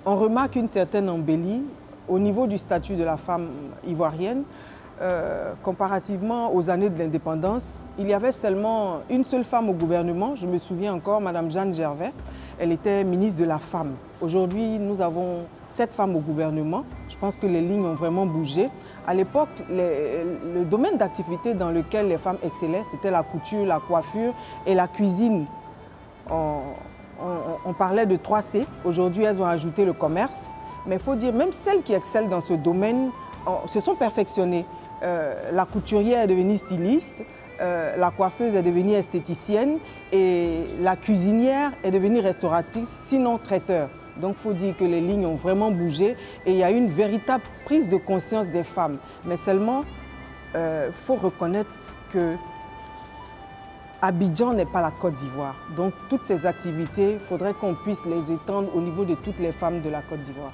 on remarque une certaine embellie au niveau du statut de la femme ivoirienne. Comparativement aux années de l'indépendance, il y avait seulement une seule femme au gouvernement. Je me souviens encore, Madame Jeanne Gervais, elle était ministre de la Femme. Aujourd'hui, nous avons 7 femmes au gouvernement. Je pense que les lignes ont vraiment bougé. À l'époque, le domaine d'activité dans lequel les femmes excellaient, c'était la couture, la coiffure et la cuisine. On parlait de 3C. Aujourd'hui, elles ont ajouté le commerce. Mais il faut dire, même celles qui excellent dans ce domaine se sont perfectionnées. La couturière est devenue styliste, la coiffeuse est devenue esthéticienne et la cuisinière est devenue restauratrice, sinon traiteur. Donc il faut dire que les lignes ont vraiment bougé et il y a une véritable prise de conscience des femmes. Mais seulement, il faut reconnaître que Abidjan n'est pas la Côte d'Ivoire. Donc toutes ces activités, il faudrait qu'on puisse les étendre au niveau de toutes les femmes de la Côte d'Ivoire.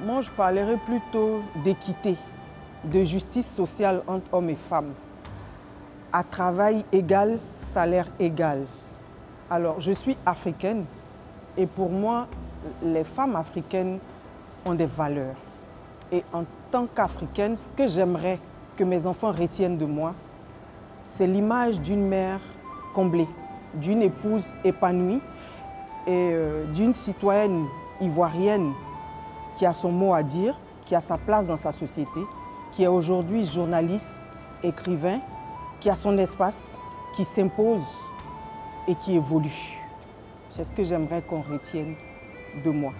Moi, je parlerai plutôt d'équité, de justice sociale entre hommes et femmes. À travail égal, salaire égal. Alors, je suis africaine et pour moi, les femmes africaines ont des valeurs. Et en tant qu'Africaine, ce que j'aimerais que mes enfants retiennent de moi, c'est l'image d'une mère comblée, d'une épouse épanouie et d'une citoyenne ivoirienne qui a son mot à dire, qui a sa place dans sa société, qui est aujourd'hui journaliste, écrivain, qui a son espace, qui s'impose et qui évolue. C'est ce que j'aimerais qu'on retienne de moi.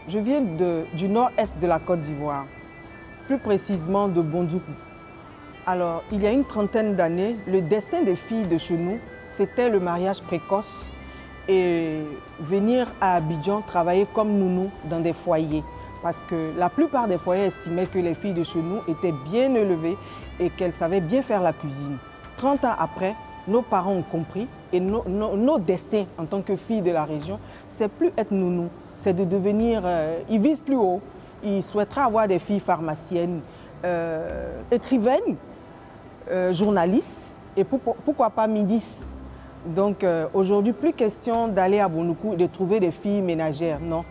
Je viens du nord-est de la Côte d'Ivoire, plus précisément de Bondoukou. Alors, il y a une trentaine d'années, le destin des filles de chez nous, c'était le mariage précoce et venir à Abidjan travailler comme nounou dans des foyers. Parce que la plupart des foyers estimaient que les filles de chez nous étaient bien élevées et qu'elles savaient bien faire la cuisine. 30 ans après, nos parents ont compris et nos destins en tant que filles de la région, c'est plus être nounou, c'est de devenir, ils visent plus haut. Ils souhaiteraient avoir des filles pharmaciennes, écrivaines, journalistes et pourquoi pas midis. Donc aujourd'hui, plus question d'aller à Bondoukou et de trouver des filles ménagères, non.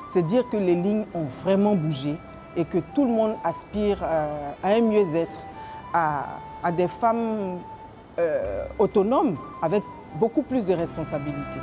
C'est dire que les lignes ont vraiment bougé et que tout le monde aspire à un mieux-être, à des femmes autonomes avec beaucoup plus de responsabilités.